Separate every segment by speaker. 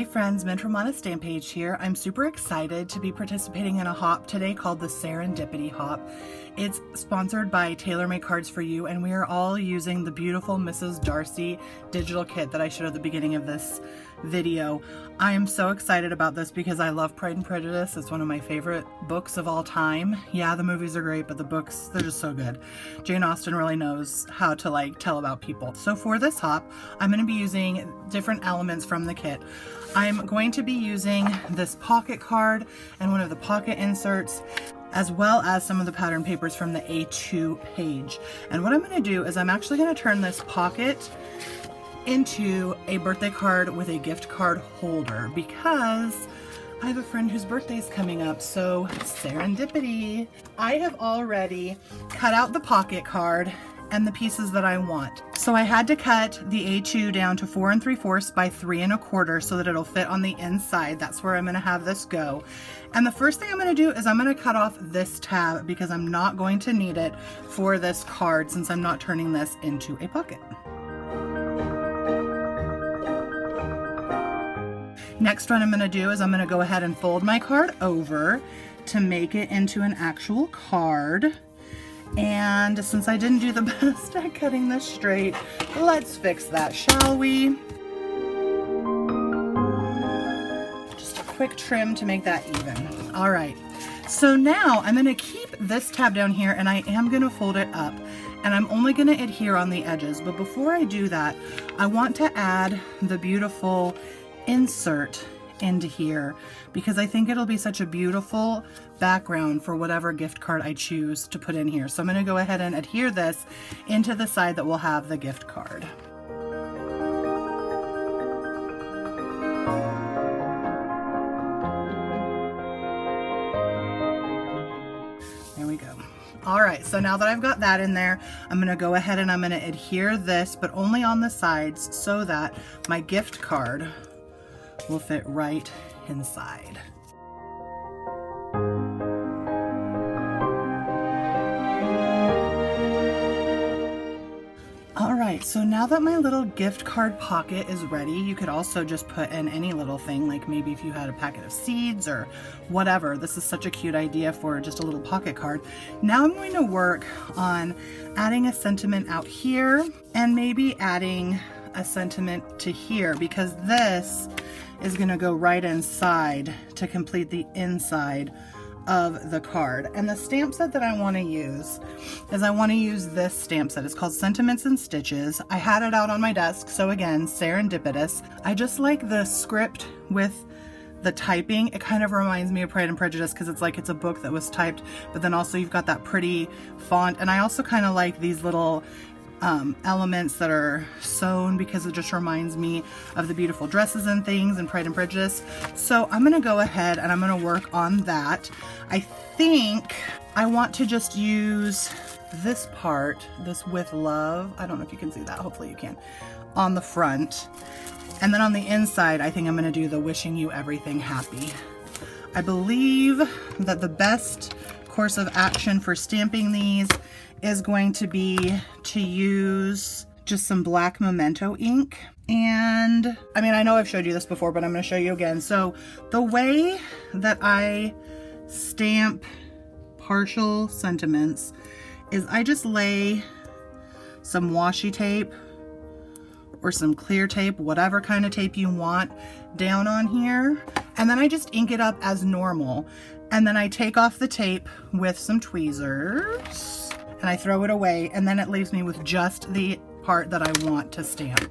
Speaker 1: friends, Mint Romana Stamp Page here. I'm super excited to be participating in a hop today called the Serendipity Hop. It's sponsored by Tailor Made Cards for You, and we are all using the beautiful Mrs. Darcy digital kit that I showed at the beginning of this video. I am so excited about this because I love Pride and Prejudice. It's one of my favorite books of all time. Yeah, the movies are great, but the books, they're just so good. Jane Austen really knows how to tell about people. So for this hop, I'm going to be using different elements from the kit. I'm going to be using this pocket card and one of the pocket inserts, as well as some of the pattern papers from the A2 page. And what I'm going to do is I'm actually going to turn this pocket into a birthday card with a gift card holder because I have a friend whose birthday is coming up, so serendipity. I have already cut out the pocket card and the pieces that I want. So I had to cut the A2 down to 4 3/4 by 3 1/4 so that it'll fit on the inside. That's where I'm gonna have this go. And the first thing I'm gonna do is I'm gonna cut off this tab because I'm not going to need it for this card since I'm not turning this into a pocket. Next, what I'm gonna do is I'm gonna go ahead and fold my card over to make it into an actual card. And since I didn't do the best at cutting this straight, let's fix that, shall we? Just a quick trim to make that even. All right, so now I'm gonna keep this tab down here and I am gonna fold it up. And I'm only gonna adhere on the edges, but before I do that, I want to add the beautiful insert into here because I think it'll be such a beautiful background for whatever gift card I choose to put in here. So I'm going to go ahead and adhere this into the side that will have the gift card. There we go. All right, so now that I've got that in there, I'm going to go ahead and I'm going to adhere this, but only on the sides so that my gift card will fit right inside. All right, so now that my little gift card pocket is ready, you could also just put in any little thing, like maybe if you had a packet of seeds or whatever. This is such a cute idea for just a little pocket card. Now I'm going to work on adding a sentiment out here and maybe adding a sentiment to here because this is going to go right inside to complete the inside of the card. And the stamp set that I want to use is I want to use this stamp set. It's called Sentiments and Stitches. I had it out on my desk, so again, serendipitous. I just like the script with the typing. It kind of reminds me of Pride and Prejudice because it's like it's a book that was typed, but then also you've got that pretty font. And I also kind of like these little elements that are sewn because it just reminds me of the beautiful dresses and things in Pride and Prejudice. So I'm gonna go ahead and I'm gonna work on that. I think I want to just use this part, this with love. I don't know if you can see that, hopefully you can, on the front. And then on the inside, I think I'm gonna do the wishing you everything happy. I believe that the best course of action for stamping these is going to be to use just some black memento ink. And I mean, I know I've showed you this before, but I'm going to show you again. So the way that I stamp partial sentiments is I just lay some washi tape or some clear tape, whatever kind of tape you want, down on here. And then I just ink it up as normal. And then I take off the tape with some tweezers and I throw it away, and then it leaves me with just the part that I want to stamp.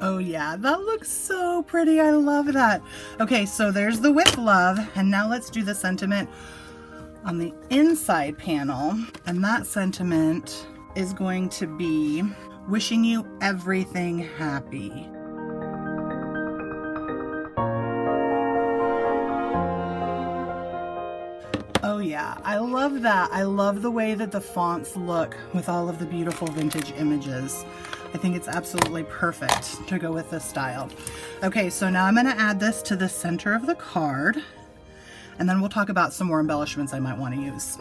Speaker 1: Oh yeah, that looks so pretty. I love that. Okay, so there's the with love, and now let's do the sentiment on the inside panel. And that sentiment is going to be wishing you everything happy. Oh yeah, I love that. I love the way that the fonts look with all of the beautiful vintage images. I think it's absolutely perfect to go with this style. Okay, so now I'm going to add this to the center of the card, and then we'll talk about some more embellishments I might want to use.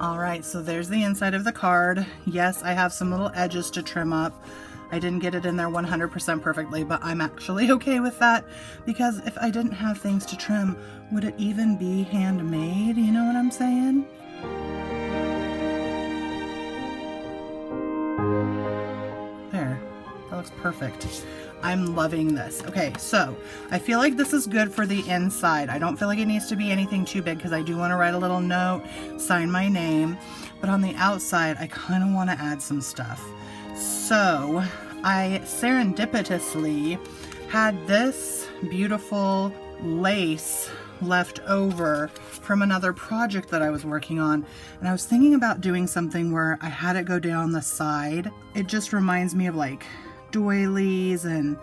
Speaker 1: All right, so there's the inside of the card. Yes, I have some little edges to trim up. I didn't get it in there 100% perfectly, but I'm actually okay with that, because if I didn't have things to trim, would it even be handmade? You know what I'm saying? There, that looks perfect. I'm loving this. Okay, so I feel like this is good for the inside. I don't feel like it needs to be anything too big, because I do want to write a little note, sign my name, but on the outside, I kind of want to add some stuff. So I serendipitously had this beautiful lace left over from another project that I was working on, and I was thinking about doing something where I had it go down the side. It just reminds me of like doilies, and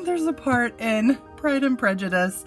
Speaker 1: there's a part in Pride and Prejudice,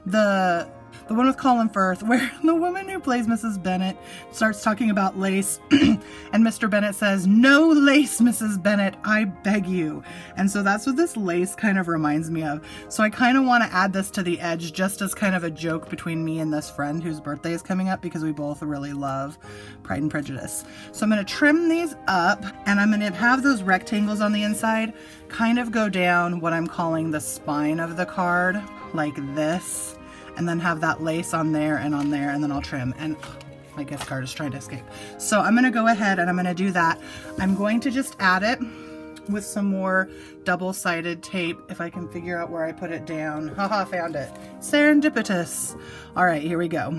Speaker 1: the one with Colin Firth, where the woman who plays Mrs. Bennet starts talking about lace and Mr. Bennet says, "No lace, Mrs. Bennet, I beg you." And so that's what this lace kind of reminds me of. So I kind of want to add this to the edge just as kind of a joke between me and this friend whose birthday is coming up, because we both really love Pride and Prejudice. So I'm going to trim these up, and I'm going to have those rectangles on the inside kind of go down what I'm calling the spine of the card, like this, and then have that lace on there, and then I'll trim. And my gift card is trying to escape. So I'm gonna go ahead and I'm gonna do that. I'm going to just add it with some more double-sided tape, if I can figure out where I put it down. Haha, found it. Serendipitous. All right, here we go.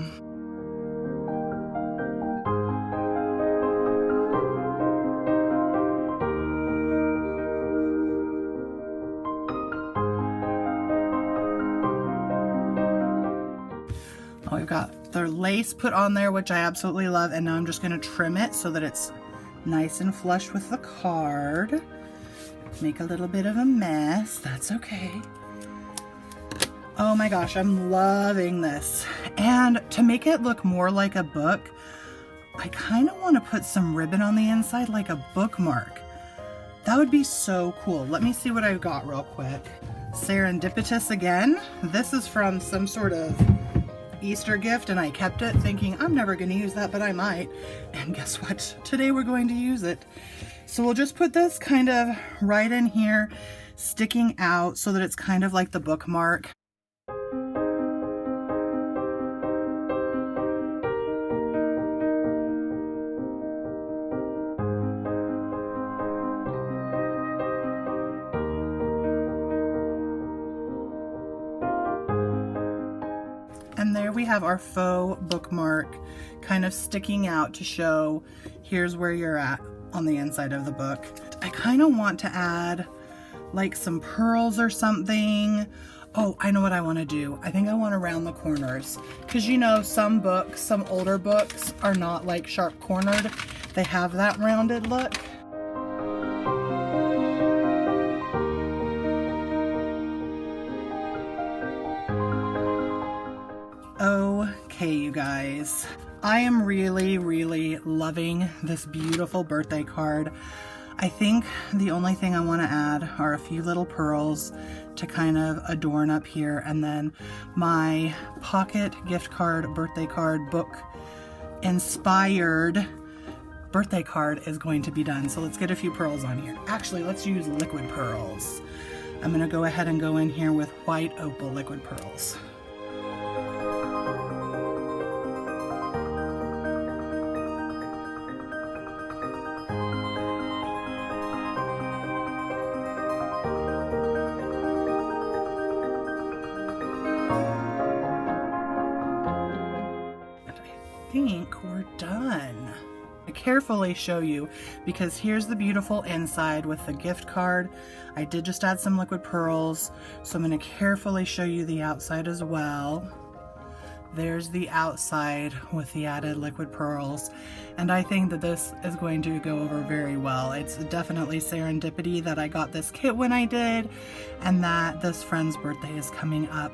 Speaker 1: Oh, we've got the lace put on there, which I absolutely love, and now I'm just going to trim it so that it's nice and flush with the card. Make a little bit of a mess, that's okay. Oh my gosh, I'm loving this. And to make it look more like a book, I kind of want to put some ribbon on the inside like a bookmark. That would be so cool. Let me see what I've got real quick. Serendipitous again. This is from some sort of Easter gift, and I kept it thinking I'm never going to use that, but I might. And guess what? Today we're going to use it. So we'll just put this kind of right in here, sticking out so that it's kind of like the bookmark. And there we have our faux bookmark kind of sticking out to show here's where you're at on the inside of the book. I kind of want to add like some pearls or something. Oh, I know what I want to do. I think I want to round the corners, because you know some books, some older books are not like sharp cornered. They have that rounded look. Okay, you guys, I am really, really loving this beautiful birthday card. I think the only thing I want to add are a few little pearls to kind of adorn up here, and then my pocket gift card, birthday card, book inspired birthday card is going to be done. So let's get a few pearls on here. Actually, let's use liquid pearls. I'm going to go ahead and go in here with white opal liquid pearls. I think we're done. I carefully show you because here's the beautiful inside with the gift card. I did just add some liquid pearls, so I'm going to carefully show you the outside as well. There's the outside with the added liquid pearls, and I think that this is going to go over very well. It's definitely serendipity that I got this kit when I did, and that this friend's birthday is coming up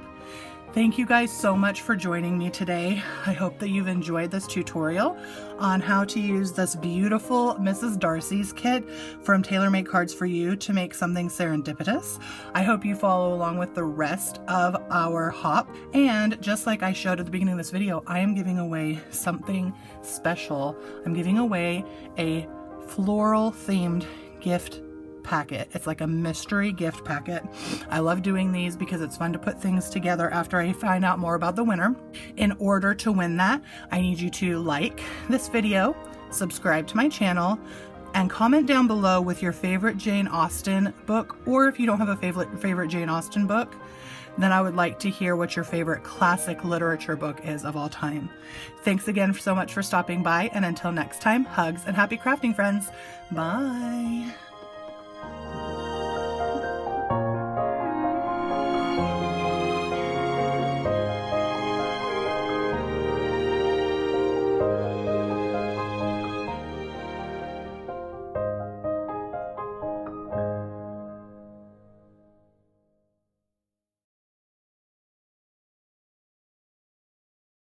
Speaker 1: Thank you guys so much for joining me today. I hope that you've enjoyed this tutorial on how to use this beautiful Mrs. Darcy's kit from Tailor Made Cards for You to make something serendipitous. I hope you follow along with the rest of our hop. And just like I showed at the beginning of this video, I am giving away something special. I'm giving away a floral themed gift packet. It's like a mystery gift packet. I love doing these because it's fun to put things together after I find out more about the winner. In order to win that, I need you to like this video, subscribe to my channel, and comment down below with your favorite Jane Austen book, or if you don't have a favorite Jane Austen book, then I would like to hear what your favorite classic literature book is of all time. Thanks again so much for stopping by, and until next time, hugs and happy crafting, friends. Bye.